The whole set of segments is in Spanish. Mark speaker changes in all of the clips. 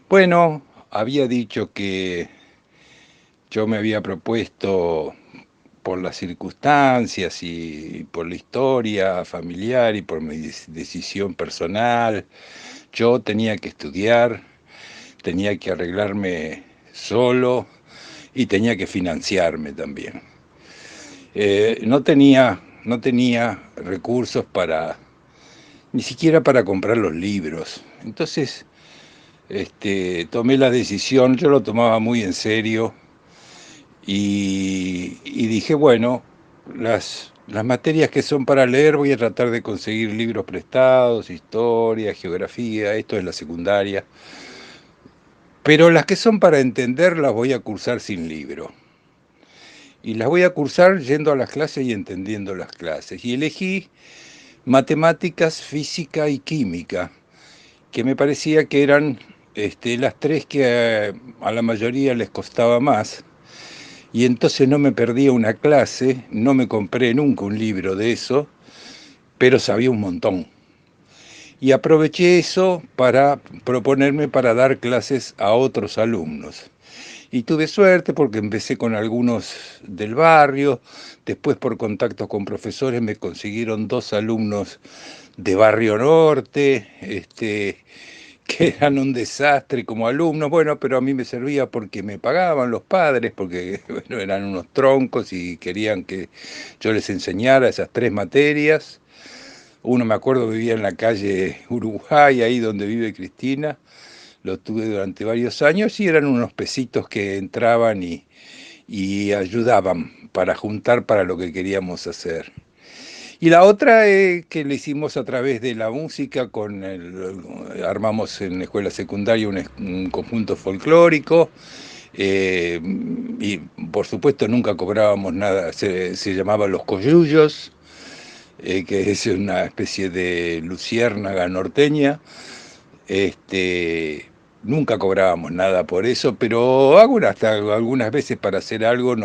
Speaker 1: Bueno, había dicho que yo me había propuesto por las circunstancias y por la historia familiar y por mi decisión personal, yo tenía que estudiar, tenía que arreglarme solo y tenía que financiarme también. No tenía recursos para, ni siquiera para comprar los libros. Entonces, tomé la decisión, yo lo tomaba muy en serio y dije, bueno, las materias que son para leer voy a tratar de conseguir libros prestados, historia, geografía, esto es la secundaria, pero las que son para entender las voy a cursar sin libro. Y las voy a cursar yendo a las clases y entendiendo las clases. Y elegí matemáticas, física y química, que me parecía que eran las tres que a la mayoría les costaba más. Y entonces no me perdía una clase, no me compré nunca un libro de eso, pero sabía un montón. Y aproveché eso para proponerme para dar clases a otros alumnos. Y tuve suerte porque empecé con algunos del barrio, después por contactos con profesores me consiguieron dos alumnos de Barrio Norte, que eran un desastre como alumnos, bueno, pero a mí me servía porque me pagaban los padres, porque bueno, eran unos troncos y querían que yo les enseñara esas tres materias. Uno, me acuerdo, vivía en la calle Uruguay, ahí donde vive Cristina, lo tuve durante varios años y eran unos pesitos que entraban y ayudaban para juntar para lo que queríamos hacer. Y la otra que le hicimos a través de la música, armamos en la escuela secundaria un conjunto folclórico, eh, y por supuesto nunca cobrábamos nada, se llamaba Los Coyullos, que es una especie de luciérnaga norteña. Este, Nunca cobrábamos nada por eso, pero hasta algunas veces para hacer algo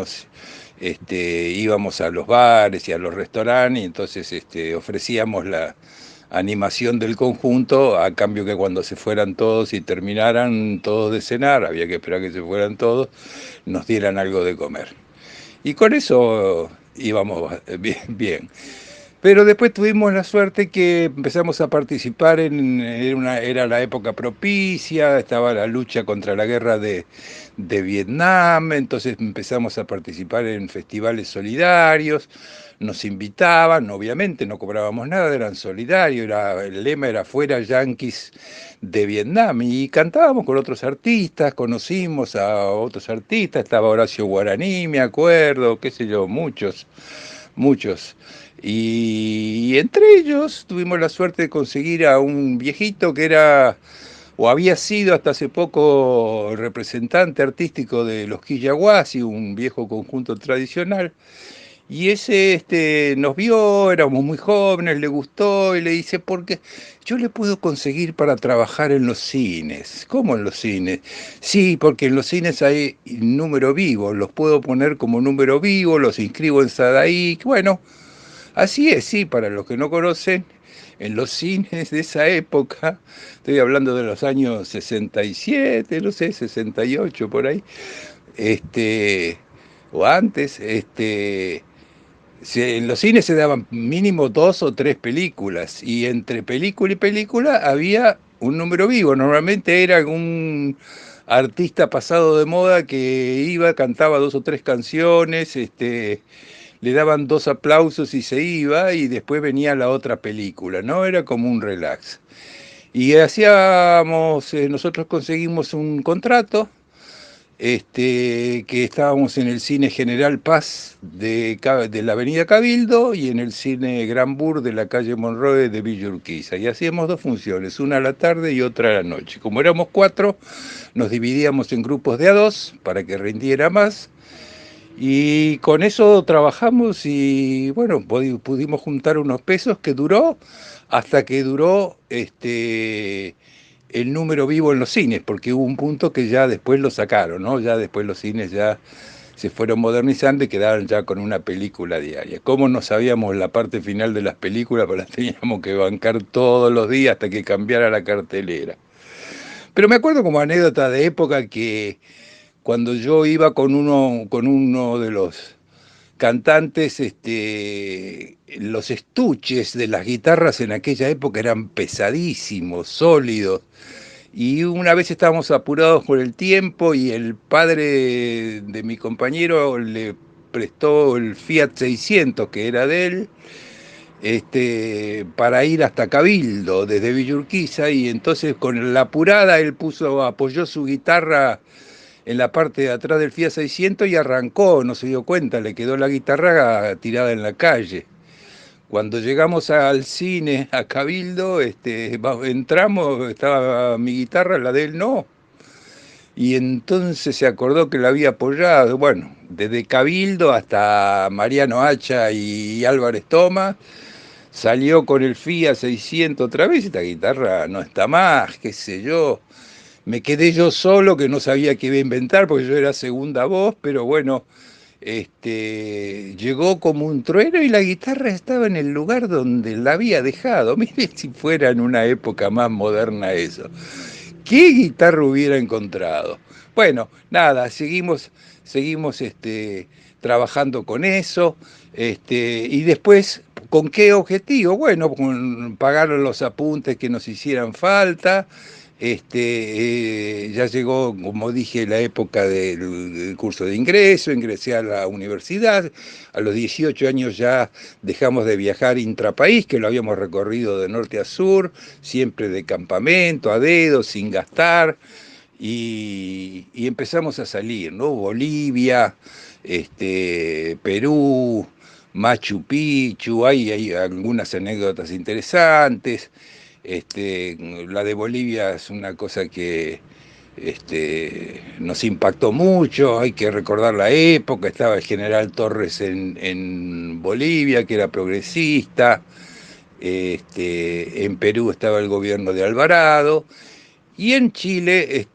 Speaker 1: íbamos a los bares y a los restaurantes y entonces ofrecíamos la animación del conjunto a cambio que cuando se fueran todos y terminaran todos de cenar, había que esperar que se fueran todos, nos dieran algo de comer. Y con eso íbamos bien, bien. Pero después tuvimos la suerte que empezamos a participar era la época propicia, estaba la lucha contra la guerra de Vietnam, entonces empezamos a participar en festivales solidarios, nos invitaban, obviamente no cobrábamos nada, eran solidarios, el lema era fuera yanquis de Vietnam, y cantábamos con otros artistas, conocimos a otros artistas, estaba Horacio Guaraní, me acuerdo, qué sé yo, muchos, muchos. Y entre ellos tuvimos la suerte de conseguir a un viejito que era, o había sido hasta hace poco, representante artístico de los Quillahuasi, un viejo conjunto tradicional. Y ese nos vio, éramos muy jóvenes, le gustó y le dice, porque yo le puedo conseguir para trabajar en los cines. ¿Cómo en los cines? Sí, porque en los cines hay número vivo, los puedo poner como número vivo, los inscribo en Sadaic. Bueno, así es, sí, para los que no conocen, en los cines de esa época, estoy hablando de los años 67, no sé, 68 por ahí, este, o antes, en los cines se daban mínimo dos o tres películas y entre película y película había un número vivo. Normalmente era un artista pasado de moda que iba, cantaba dos o tres canciones, le daban dos aplausos y se iba y después venía la otra película, ¿no? Era como un relax. Y nosotros conseguimos un contrato, que estábamos en el cine General Paz de la Avenida Cabildo y en el cine Gran Bur de la calle Monroe de Villa Urquiza. Y hacíamos dos funciones, una a la tarde y otra a la noche. Como éramos cuatro, nos dividíamos en grupos de a dos para que rindiera más. Y con eso trabajamos y bueno, pudimos juntar unos pesos que duró hasta que duró el número vivo en los cines, porque hubo un punto que ya después lo sacaron, ¿no? Ya después los cines ya se fueron modernizando y quedaron ya con una película diaria. ¿Cómo no sabíamos la parte final de las películas? Pues las teníamos que bancar todos los días hasta que cambiara la cartelera. Pero me acuerdo como anécdota de época que cuando yo iba con uno de los cantantes, los estuches de las guitarras en aquella época eran pesadísimos, sólidos. Y una vez estábamos apurados por el tiempo y el padre de mi compañero le prestó el Fiat 600 que era de él, para ir hasta Cabildo desde Villa Urquiza, y entonces con la apurada él apoyó su guitarra en la parte de atrás del Fiat 600 y arrancó, no se dio cuenta, le quedó la guitarra tirada en la calle. Cuando llegamos al cine, a Cabildo, entramos, estaba mi guitarra, la de él no. Y entonces se acordó que la había apoyado. Bueno, desde Cabildo hasta Mariano Hacha y Álvarez Thomas, salió con el Fiat 600 otra vez. Esta guitarra no está más, qué sé yo. Me quedé yo solo, que no sabía qué iba a inventar, porque yo era segunda voz, pero bueno, llegó como un trueno y la guitarra estaba en el lugar donde la había dejado. Mire si fuera en una época más moderna eso. ¿Qué guitarra hubiera encontrado? Bueno, nada, seguimos trabajando con eso, y después, ¿con qué objetivo? Bueno, con pagar los apuntes que nos hicieran falta. Ya llegó, como dije, la época del curso de ingreso, ingresé a la universidad, a los 18 años ya dejamos de viajar intrapaís, que lo habíamos recorrido de norte a sur, siempre de campamento, a dedo, sin gastar, y empezamos a salir, ¿no? Bolivia, Perú, Machu Picchu, hay algunas anécdotas interesantes. La de Bolivia es una cosa que nos impactó mucho, hay que recordar la época, estaba el general Torres en Bolivia, que era progresista, en Perú estaba el gobierno de Alvarado, y en Chile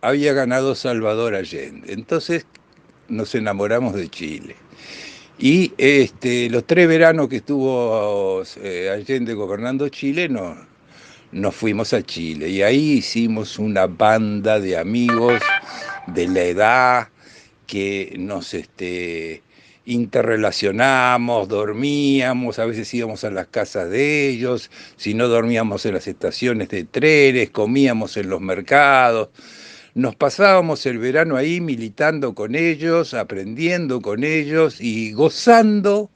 Speaker 1: había ganado Salvador Allende. Entonces nos enamoramos de Chile. Y los 3 veranos que estuvo Allende gobernando Chile, nos fuimos a Chile. Y ahí hicimos una banda de amigos de la edad que nos interrelacionamos, dormíamos, a veces íbamos a las casas de ellos, si no dormíamos en las estaciones de trenes, comíamos en los mercados. Nos pasábamos el verano ahí militando con ellos, aprendiendo con ellos y gozando,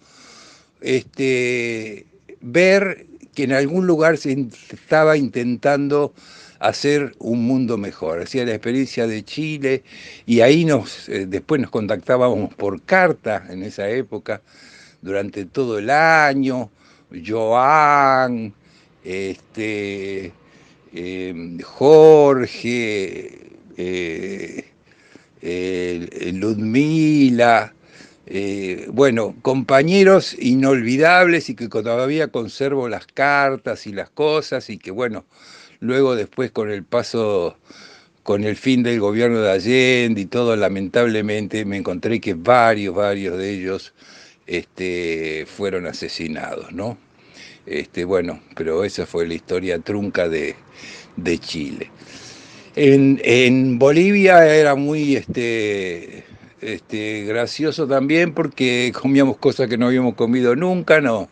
Speaker 1: ver que en algún lugar se estaba intentando hacer un mundo mejor. Hacía la experiencia de Chile y ahí después nos contactábamos por carta en esa época, durante todo el año. Joan, Jorge, Ludmila, bueno, compañeros inolvidables y que todavía conservo las cartas y las cosas y que bueno, luego después con el paso, con el fin del gobierno de Allende y todo, lamentablemente me encontré que varios de ellos fueron asesinados, ¿no? Bueno, pero esa fue la historia trunca de Chile. En Bolivia era muy gracioso también porque comíamos cosas que no habíamos comido nunca, no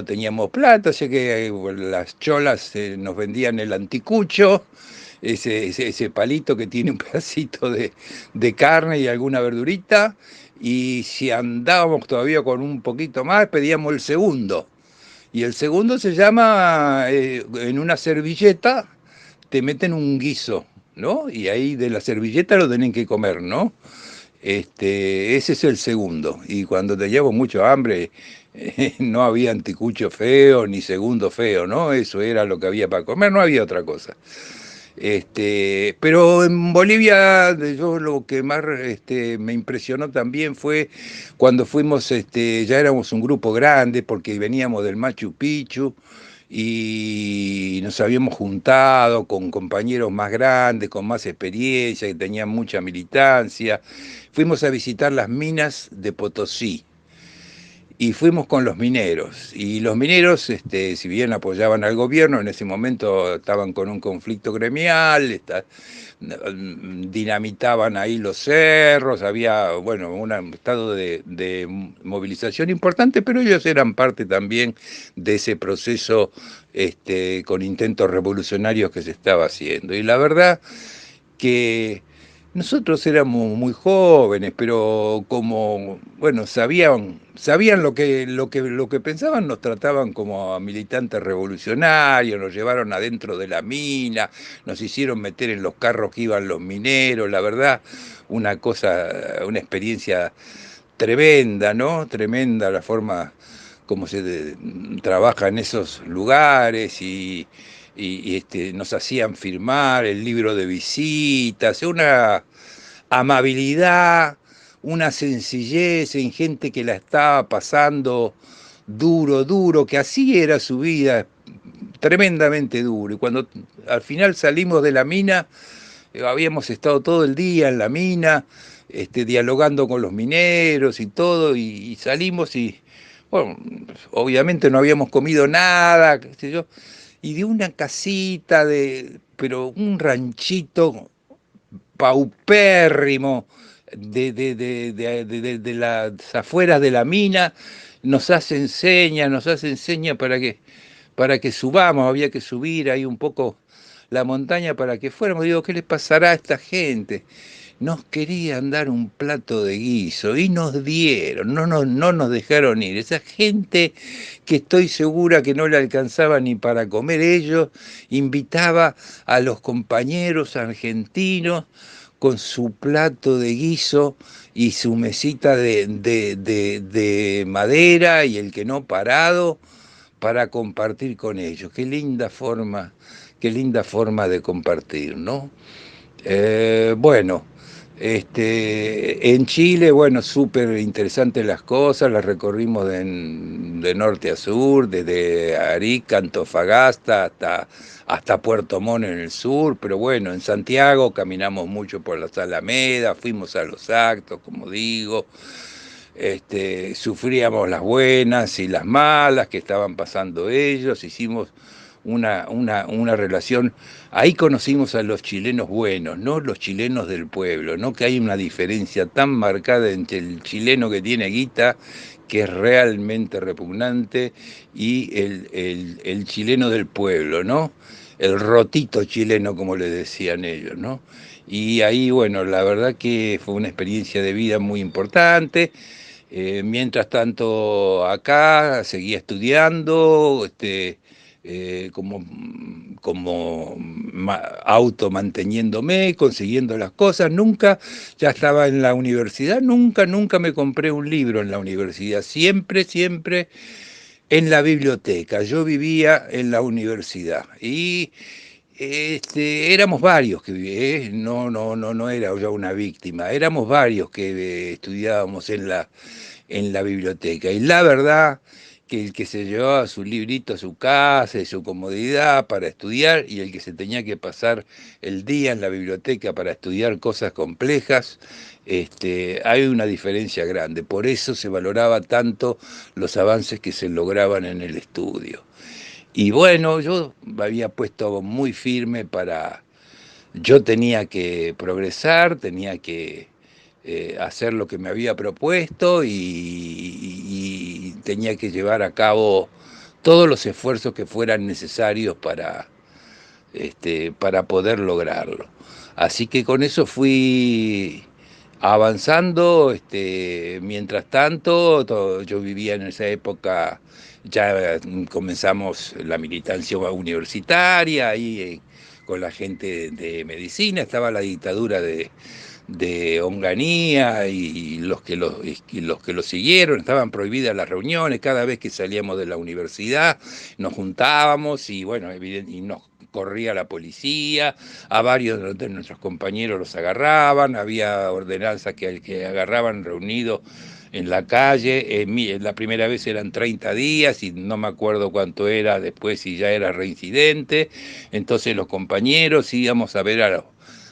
Speaker 1: teníamos plata, así que las cholas nos vendían el anticucho, ese palito que tiene un pedacito de carne y alguna verdurita, y si andábamos todavía con un poquito más, pedíamos el segundo. Y el segundo se llama, en una servilleta, te meten un guiso, ¿no? Y ahí de la servilleta lo tienen que comer, ¿no? Ese es el segundo. Y cuando teníamos mucho hambre, no había anticucho feo ni segundo feo, ¿no? Eso era lo que había para comer, no había otra cosa. Pero en Bolivia, yo lo que más me impresionó también fue cuando fuimos, ya éramos un grupo grande porque veníamos del Machu Picchu y nos habíamos juntado con compañeros más grandes, con más experiencia, que tenían mucha militancia. Fuimos a visitar las minas de Potosí. y fuimos con los mineros. Y los mineros, si bien apoyaban al gobierno, en ese momento estaban con un conflicto gremial, dinamitaban ahí los cerros, había, bueno, un estado de movilización importante, pero ellos eran parte también de ese proceso con intentos revolucionarios que se estaba haciendo. Y la verdad que nosotros éramos muy jóvenes, pero como, bueno, sabían lo que pensaban, nos trataban como a militantes revolucionarios, nos llevaron adentro de la mina, nos hicieron meter en los carros que iban los mineros, la verdad, una cosa, una experiencia tremenda, ¿no? Tremenda la forma como trabaja en esos lugares y nos hacían firmar el libro de visitas, una amabilidad, una sencillez en gente que la estaba pasando duro, duro, que así era su vida, tremendamente duro. Y cuando al final salimos de la mina, habíamos estado todo el día en la mina, dialogando con los mineros y todo, y salimos y, bueno, obviamente no habíamos comido nada, qué sé yo, y de una casita, pero un ranchito paupérrimo de las afueras de la mina, nos hace enseña para que subamos, había que subir ahí un poco la montaña para que fuéramos. Digo, ¿qué les pasará a esta gente? Nos querían dar un plato de guiso y nos dieron, no nos dejaron ir. Esa gente que estoy segura que no le alcanzaba ni para comer ellos, invitaba a los compañeros argentinos con su plato de guiso y su mesita de madera y el que no parado para compartir con ellos. Qué linda forma de compartir, ¿no? Bueno, en Chile, bueno, súper interesantes las cosas, las recorrimos de norte a sur, desde Arica, Antofagasta, hasta Puerto Montt en el sur, pero bueno, en Santiago caminamos mucho por las Alamedas, fuimos a los actos, como digo, sufríamos las buenas y las malas que estaban pasando ellos, hicimos una relación. Ahí conocimos a los chilenos buenos, no los chilenos del pueblo, no que hay una diferencia tan marcada entre el chileno que tiene guita, que es realmente repugnante, y el chileno del pueblo, ¿no? El rotito chileno, como le decían ellos, ¿no? Y ahí, bueno, la verdad que fue una experiencia de vida muy importante. Mientras tanto, acá seguía estudiando, automanteniéndome, consiguiendo las cosas. Nunca, ya estaba en la universidad, nunca me compré un libro en la universidad. Siempre, siempre en la biblioteca. Yo vivía en la universidad y éramos varios que no era yo una víctima, éramos varios que estudiábamos en la biblioteca. Y la verdad que el que se llevaba su librito a su casa y su comodidad para estudiar, y el que se tenía que pasar el día en la biblioteca para estudiar cosas complejas, hay una diferencia grande. Por eso se valoraba tanto los avances que se lograban en el estudio. Y bueno, yo me había puesto muy firme yo tenía que progresar, tenía que hacer lo que me había propuesto y tenía que llevar a cabo todos los esfuerzos que fueran necesarios para poder lograrlo. Así que con eso fui avanzando, mientras tanto, yo vivía en esa época, ya comenzamos la militancia universitaria, ahí con la gente de medicina, estaba la dictadura de Onganía y los que lo siguieron, estaban prohibidas las reuniones, cada vez que salíamos de la universidad nos juntábamos y bueno, y nos corría la policía, a varios de nuestros compañeros los agarraban, había ordenanzas que al que agarraban reunido en la calle, la primera vez eran 30 días y no me acuerdo cuánto era después si ya era reincidente, entonces los compañeros íbamos a ver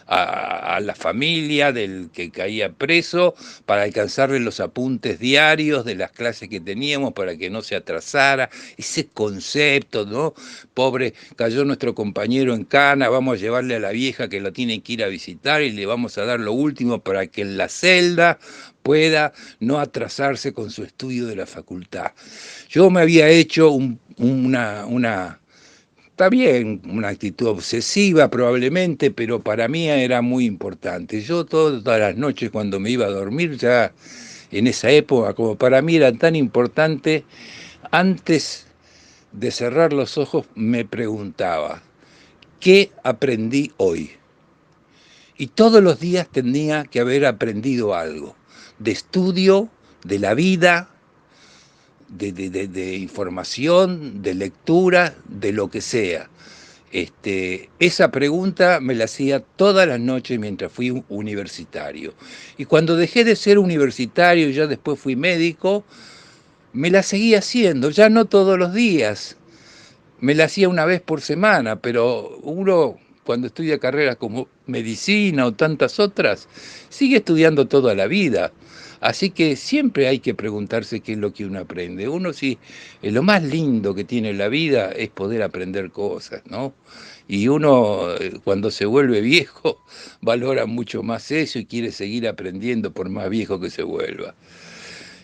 Speaker 1: a la familia del que caía preso para alcanzarle los apuntes diarios de las clases que teníamos para que no se atrasara. Ese concepto, ¿no? Pobre, cayó nuestro compañero en cana, vamos a llevarle a la vieja que lo tiene que ir a visitar y le vamos a dar lo último para que en la celda pueda no atrasarse con su estudio de la facultad. Yo me había hecho una está bien, una actitud obsesiva probablemente, pero para mí era muy importante. Yo todas las noches cuando me iba a dormir, ya en esa época, como para mí era tan importante, antes de cerrar los ojos me preguntaba, ¿qué aprendí hoy? Y todos los días tenía que haber aprendido algo, de estudio, de la vida, de información, de lectura, de lo que sea. Esa pregunta me la hacía todas las noches mientras fui universitario. Y cuando dejé de ser universitario y ya después fui médico, me la seguía haciendo, ya no todos los días. Me la hacía una vez por semana, pero uno cuando estudia carreras como medicina o tantas otras, sigue estudiando toda la vida. Así que siempre hay que preguntarse qué es lo que uno aprende. Uno sí, lo más lindo que tiene la vida es poder aprender cosas, ¿no? Y uno cuando se vuelve viejo valora mucho más eso y quiere seguir aprendiendo por más viejo que se vuelva.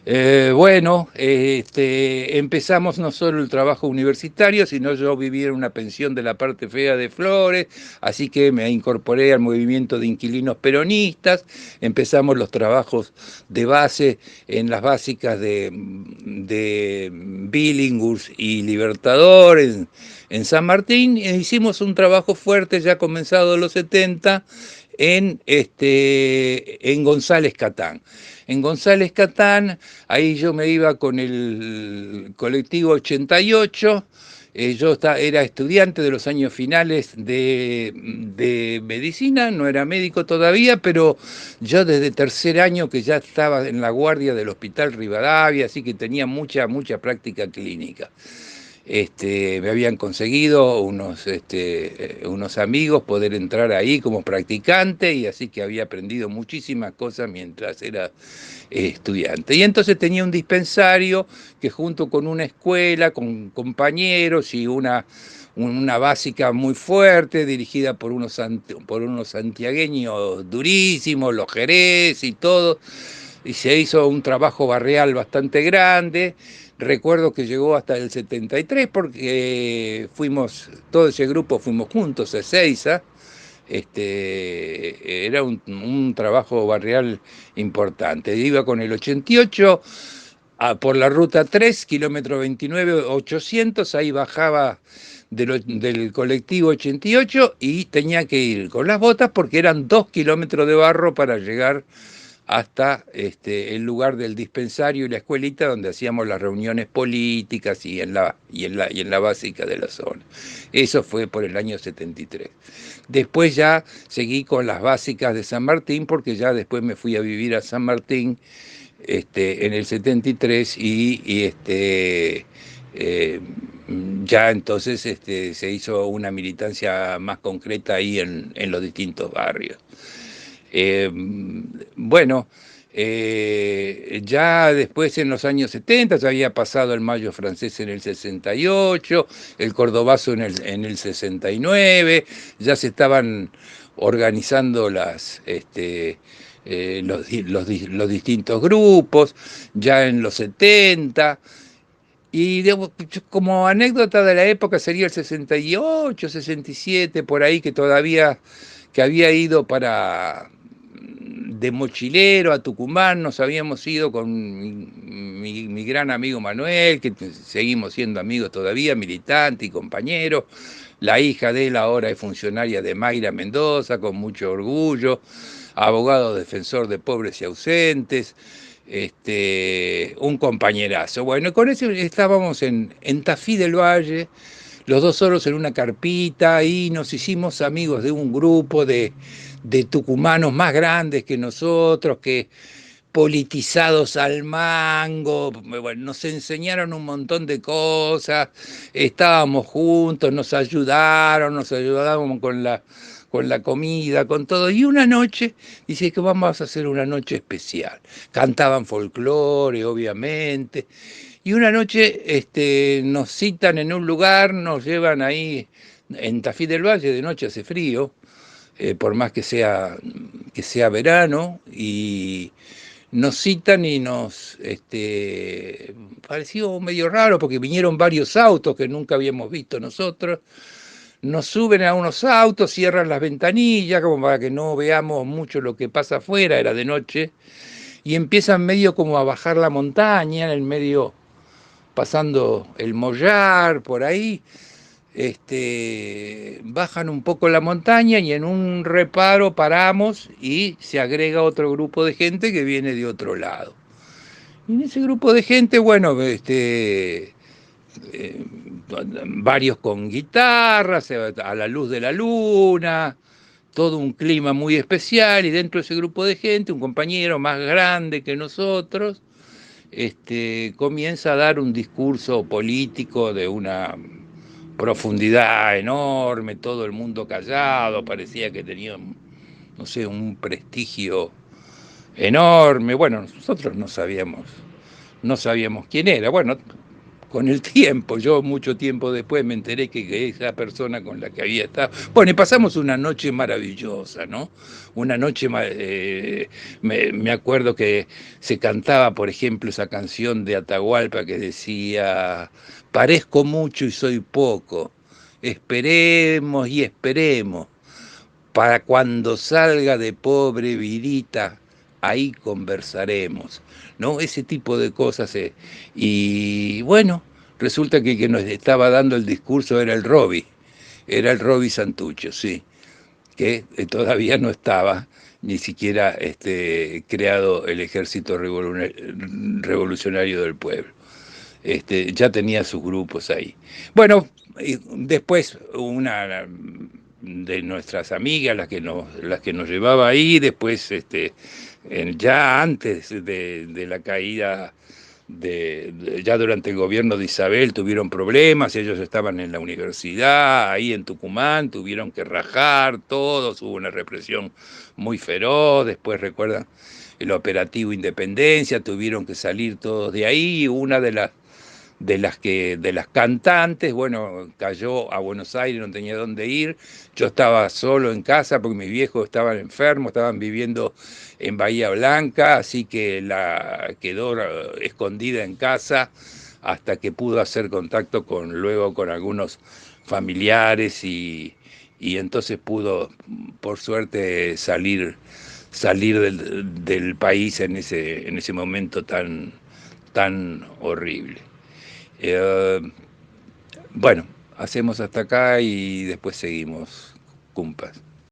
Speaker 1: Bueno, empezamos no solo el trabajo universitario, sino yo vivía en una pensión de la parte fea de Flores, así que me incorporé al movimiento de inquilinos peronistas, empezamos los trabajos de base en las básicas de Billinghurst y Libertador, en San Martín, e hicimos un trabajo fuerte ya comenzado en los 70 en González Catán. En González Catán, ahí yo me iba con el colectivo 88, yo era estudiante de los años finales de medicina, no era médico todavía, pero yo desde tercer año que ya estaba en la guardia del Hospital Rivadavia, así que tenía mucha práctica clínica. Me habían conseguido unos amigos poder entrar ahí como practicante y así que había aprendido muchísimas cosas mientras era estudiante. Y entonces tenía un dispensario que junto con una escuela, con compañeros y una básica muy fuerte dirigida por unos santiagueños durísimos, los Jerez y todo, y se hizo un trabajo barrial bastante grande. Recuerdo que llegó hasta el 73 porque todo ese grupo fuimos juntos a Ezeiza. Era un trabajo barrial importante. Iba con el 88 por la ruta 3, kilómetro 29.800, ahí bajaba del colectivo 88 y tenía que ir con las botas porque eran 2 kilómetros de barro para llegar hasta el lugar del dispensario y la escuelita donde hacíamos las reuniones políticas y en la básica de la zona. Eso fue por el año 73. Después ya seguí con las básicas de San Martín porque ya después me fui a vivir a San Martín en el 73 eh, ya entonces se hizo una militancia más concreta ahí en los distintos barrios. Bueno, ya después en los años 70 ya había pasado el Mayo francés en el 68, el Cordobazo en el 69, ya se estaban organizando los distintos grupos, ya en los 70. Y como anécdota de la época sería el 68, 67, por ahí que había ido de mochilero a Tucumán, nos habíamos ido con mi gran amigo Manuel, que seguimos siendo amigos todavía, militante y compañero. La hija de él ahora es funcionaria de Mayra Mendoza, con mucho orgullo, abogado defensor de pobres y ausentes. Un compañerazo. Bueno, con eso estábamos en Tafí del Valle, los dos solos en una carpita, y nos hicimos amigos de un grupo de tucumanos más grandes que nosotros, que politizados al mango, bueno, nos enseñaron un montón de cosas, estábamos juntos, nos ayudaron con con la comida, con todo. Y una noche, dice que vamos a hacer una noche especial. Cantaban folclore, obviamente. Y una noche nos citan en un lugar, nos llevan ahí en Tafí del Valle, de noche hace frío, por más que sea verano, y nos citan y nos pareció medio raro porque vinieron varios autos que nunca habíamos visto nosotros. Nos suben a unos autos, cierran las ventanillas como para que no veamos mucho lo que pasa afuera, era de noche, y empiezan medio como a bajar la montaña, en el medio pasando el Mollar, por ahí, bajan un poco la montaña y en un reparo paramos y se agrega otro grupo de gente que viene de otro lado. Y en ese grupo de gente, bueno, eh, varios con guitarras, a la luz de la luna, todo un clima muy especial, y dentro de ese grupo de gente, un compañero más grande que nosotros, comienza a dar un discurso político de una profundidad enorme, todo el mundo callado, parecía que tenía, no sé, un prestigio enorme. Bueno, nosotros no sabíamos quién era. Bueno, con el tiempo, yo mucho tiempo después me enteré que esa persona con la que había estado. Bueno, y pasamos una noche maravillosa, ¿no? Una noche, me acuerdo que se cantaba, por ejemplo, esa canción de Atahualpa que decía, parezco mucho y soy poco, esperemos y esperemos, para cuando salga de pobre vidita, ahí conversaremos, ¿no? Ese tipo de cosas. Y bueno, resulta que nos estaba dando el discurso era el Roby Santucho, sí, que todavía no estaba ni siquiera creado el Ejército Revolucionario del Pueblo. Ya tenía sus grupos ahí. Bueno, y después una de nuestras amigas, las que nos llevaba ahí, después, ya antes de la caída, ya durante el gobierno de Isabel tuvieron problemas, ellos estaban en la universidad, ahí en Tucumán, tuvieron que rajar todos, hubo una represión muy feroz, después recuerdan el operativo Independencia, tuvieron que salir todos de ahí, una de las cantantes, bueno, cayó a Buenos Aires, no tenía dónde ir. Yo estaba solo en casa porque mis viejos estaban enfermos, estaban viviendo en Bahía Blanca, así que la quedó escondida en casa hasta que pudo hacer contacto luego con algunos familiares, y entonces pudo, por suerte, salir del país en ese momento tan horrible. Eh, bueno, hacemos hasta acá y después seguimos, cumpas.